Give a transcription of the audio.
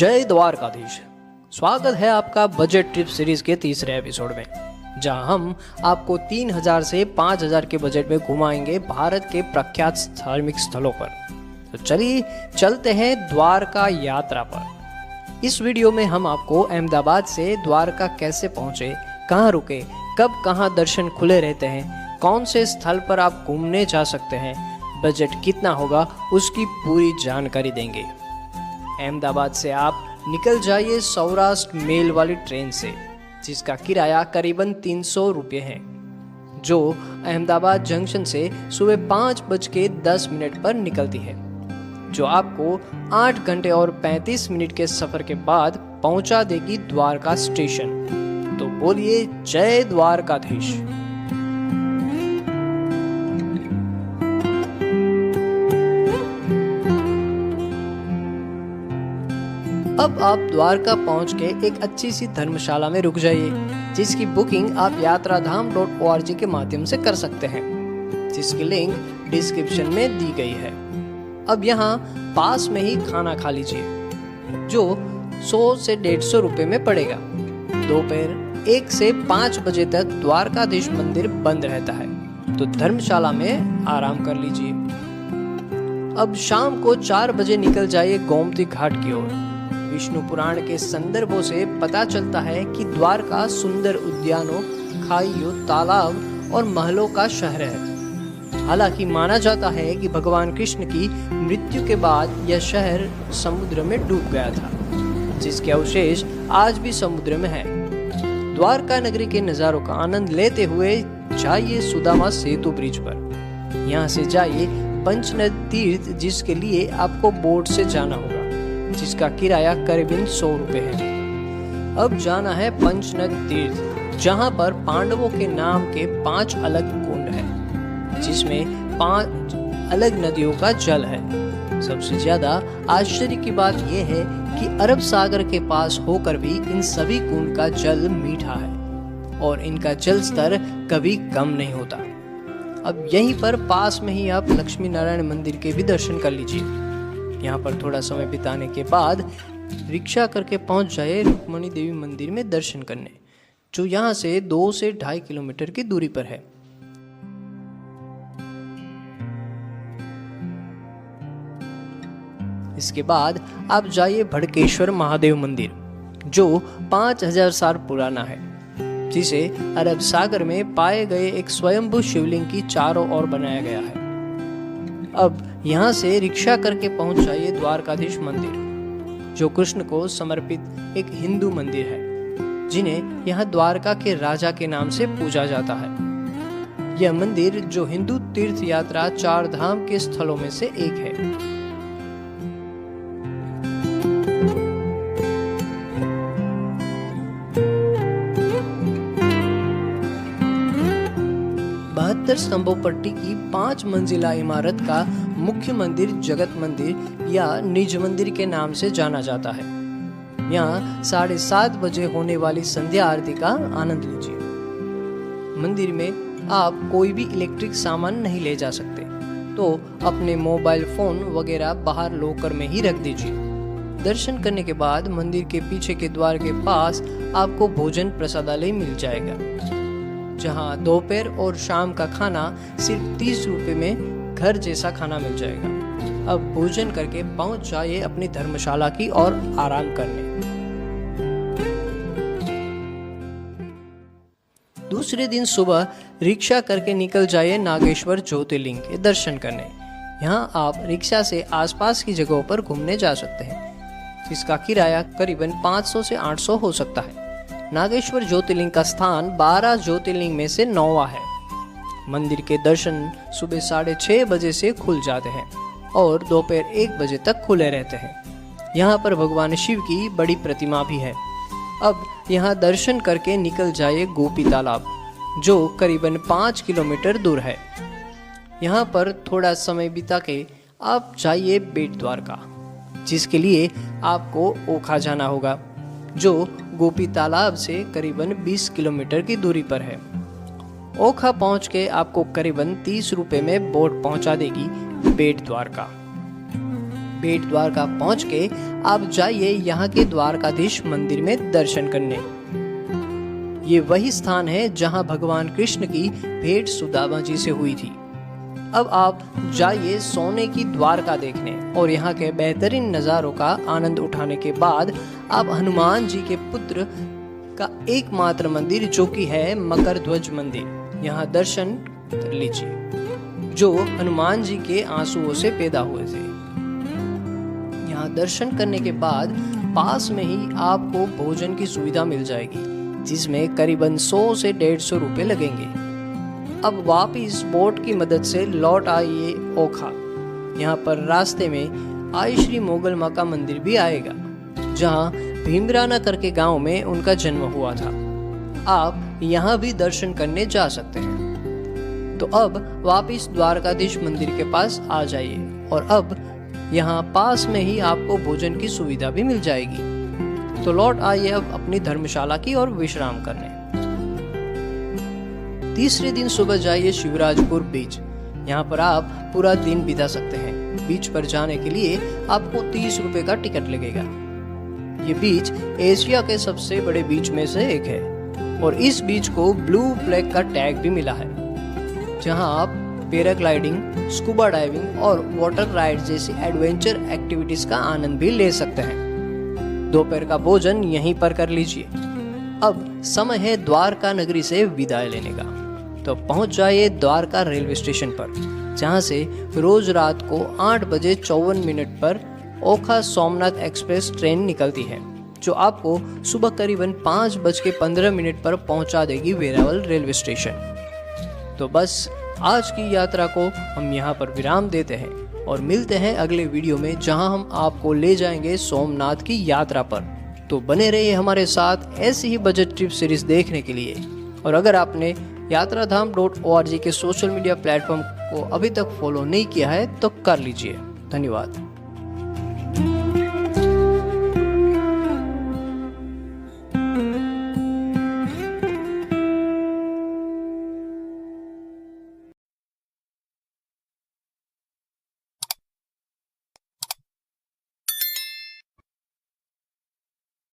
जय द्वारकाधीश। स्वागत है आपका बजट ट्रिप सीरीज के तीसरे एपिसोड में, जहां हम आपको 3000 से 5000 के बजट में घुमाएंगे भारत के प्रख्यात धार्मिक स्थलों पर। तो चलिए चलते हैं द्वारका यात्रा पर। इस वीडियो में हम आपको अहमदाबाद से द्वारका कैसे पहुंचे, कहां रुके, कब कहां दर्शन खुले रहते हैं, कौन से स्थल पर आप घूमने जा सकते हैं, बजट कितना होगा, उसकी पूरी जानकारी देंगे। अहमदाबाद से आप निकल जाइए सौराष्ट्र मेल वाली ट्रेन से, जिसका किराया करीबन 300 रुपये है, जो अहमदाबाद जंक्शन से सुबह 5:10 पर निकलती है, जो आपको 8 घंटे और 35 मिनट के सफर के बाद पहुंचा देगी द्वारका स्टेशन। तो बोलिए जय द्वारकाधीश। अब आप द्वारका पहुंच के एक अच्छी सी धर्मशाला में रुक जाइए, जिसकी बुकिंग आप यात्राधाम.org के माध्यम से कर सकते हैं, जिसकी लिंक डिस्क्रिप्शन में दी गई है। अब यहाँ पास में ही खाना खा लीजिए, जो 100 से 150 रुपए में पड़ेगा। दोपहर 1 से 5 बजे तक द्वारकाधीश मंदिर बंद रहता है, तो धर्मशाला में आराम कर लीजिए। अब शाम को 4 बजे निकल जाइए गोमती घाट की ओर। विष्णु पुराण के संदर्भों से पता चलता है कि द्वारका सुंदर उद्यानों, खाइयों, तालाब और महलों का शहर है। हालांकि माना जाता है कि भगवान कृष्ण की मृत्यु के बाद यह शहर समुद्र में डूब गया था, जिसके अवशेष आज भी समुद्र में है। द्वारका नगरी के नज़ारों का आनंद लेते हुए जाइए सुदामा सेतु ब्रिज पर। यहाँ से जाइए पंचनद तीर्थ, जिसके लिए आपको बोट से जाना होगा, जिसका किराया करीबन 100 रुपए है। अब जाना है पंचनद तीर्थ, जहां पर पांडवों के नाम के 5 अलग कुंड हैं, जिसमें 5 अलग नदियों का जल है। सबसे ज्यादा आश्चर्य की बात यह है कि अरब सागर के पास होकर भी इन सभी कुंड का जल मीठा है और इनका जल स्तर कभी कम नहीं होता। अब यहीं पर पास में ही आप लक्ष्मी नारायण मंदिर के भी दर्शन कर लीजिए। यहाँ पर थोड़ा समय बिताने के बाद रिक्शा करके पहुंच जाए रुक्मणी देवी मंदिर में दर्शन करने, जो यहाँ से 2 से 2.5 किलोमीटर की दूरी पर है। इसके बाद आप जाइए भड़केश्वर महादेव मंदिर, जो 5000 साल पुराना है, जिसे अरब सागर में पाए गए एक स्वयंभू शिवलिंग की चारों ओर बनाया गया है। अब यहाँ से रिक्शा करके पहुंच जाइए द्वारकाधीश मंदिर, जो कृष्ण को समर्पित एक हिंदू मंदिर है, जिन्हें यहाँ द्वारका के राजा के नाम से पूजा जाता है। यह मंदिर, जो हिंदू तीर्थ यात्रा 4 धाम के स्थलों में से एक है। स्तंभों पट्टी की 5 मंजिला इमारत का मुख्य मंदिर जगत मंदिर या निज मंदिर के नाम से जाना जाता है। यहाँ 7:30 बजे होने वाली संध्या आरती का आनंद लीजिए। मंदिर में आप कोई भी इलेक्ट्रिक सामान नहीं ले जा सकते, तो अपने मोबाइल फोन वगैरह बाहर लॉकर में ही रख दीजिए। दर्शन करने के बाद मंदिर के पीछे के द्वार के पास आपको भोजन प्रसादालय मिल जाएगा, जहां दोपहर और शाम का खाना सिर्फ 30 रुपए में घर जैसा खाना मिल जाएगा। अब भोजन करके पहुंच जाइए अपनी धर्मशाला की और आराम करने। दूसरे दिन सुबह रिक्शा करके निकल जाइए नागेश्वर ज्योतिर्लिंग के दर्शन करने। यहाँ आप रिक्शा से आसपास की जगहों पर घूमने जा सकते हैं, जिसका किराया करीबन 500 से 800 हो सकता है। नागेश्वर ज्योतिर्लिंग का स्थान 12 ज्योतिर्लिंग में से 9वां है। मंदिर के दर्शन सुबह 6:30 बजे से खुल जाते हैं और दोपहर 1 बजे तक खुले रहते हैं। यहाँ पर भगवान शिव की बड़ी प्रतिमा भी है। अब यहाँ दर्शन करके निकल जाइए गोपी तालाब, जो करीबन 5 किलोमीटर दूर है। यहाँ पर थोड़ा समय बिता के आप जाइए बेट द्वारका, जिसके लिए आपको ओखा जाना होगा, जो गोपी तालाब से करीबन 20 किलोमीटर की दूरी पर है। ओखा पहुंच के आपको करीबन 30 रुपए में बोट पहुंचा देगी बेट द्वारका। बेट द्वारका पहुँच के आप जाइए यहाँ के द्वारकाधीश मंदिर में दर्शन करने। ये वही स्थान है जहाँ भगवान कृष्ण की भेंट सुदामा जी से हुई थी। अब आप जाइए सोने की द्वारका देखने और यहाँ के बेहतरीन नज़ारों का आनंद उठाने के बाद आप हनुमान जी के पुत्र का एकमात्र मंदिर जो कि है मकर ध्वज मंदिर, यहाँ दर्शन कर लीजिए, जो हनुमान जी के आंसुओं से पैदा हुए थे। यहाँ दर्शन करने के बाद पास में ही आपको भोजन की सुविधा मिल जाएगी, जिसमें करीबन 100 से 150 रुपए लगेंगे। अब वापिस बोट की मदद से लौट आइए ओखा। यहाँ पर रास्ते में आई श्री मोगल माँ का मंदिर भी आएगा, जहाँ भीमराना करके गांव में उनका जन्म हुआ था। आप यहाँ भी दर्शन करने जा सकते हैं। तो अब वापिस द्वारकाधीश मंदिर के पास आ जाइए और अब यहाँ पास में ही आपको भोजन की सुविधा भी मिल जाएगी। तो लौट आइए अब अपनी धर्मशाला की ओर विश्राम करने। तीसरे दिन सुबह जाइए शिवराजपुर बीच। यहाँ पर आप पूरा दिन बिता सकते हैं। बीच पर जाने के लिए आपको 30 रुपए का टिकट लगेगा। ये बीच एशिया के सबसे बड़े बीच में से एक है और इस बीच को ब्लू फ्लैग का टैग भी मिला है, जहाँ आप पैराग्लाइडिंग, स्कूबा डाइविंग और वाटर राइड जैसी एडवेंचर एक्टिविटीज का आनंद भी ले सकते हैं। दोपहर का भोजन यहीं पर कर लीजिए। अब समय है द्वारका नगरी से विदाई लेने का। तो पहुंच जाइए द्वारका रेलवे स्टेशन पर, जहां से रोज रात को 8 बजे 54 मिनट पर ओखा सोमनाथ एक्सप्रेस ट्रेन निकलती है, जो आपको सुबह करीबन 5:15 पर पहुंचा देगी वेरावल रेलवे स्टेशन। तो बस आज की यात्रा को हम यहाँ पर विराम देते हैं और मिलते हैं अगले वीडियो में, जहां हम आपको ले जाएंगे सोमनाथ की यात्रा पर। तो बने रहिए हमारे साथ ऐसी ही बजट ट्रिप सीरीज देखने के लिए। और अगर आपने यात्राधाम.org के सोशल मीडिया प्लेटफॉर्म को अभी तक फॉलो नहीं किया है तो कर लीजिए। धन्यवाद।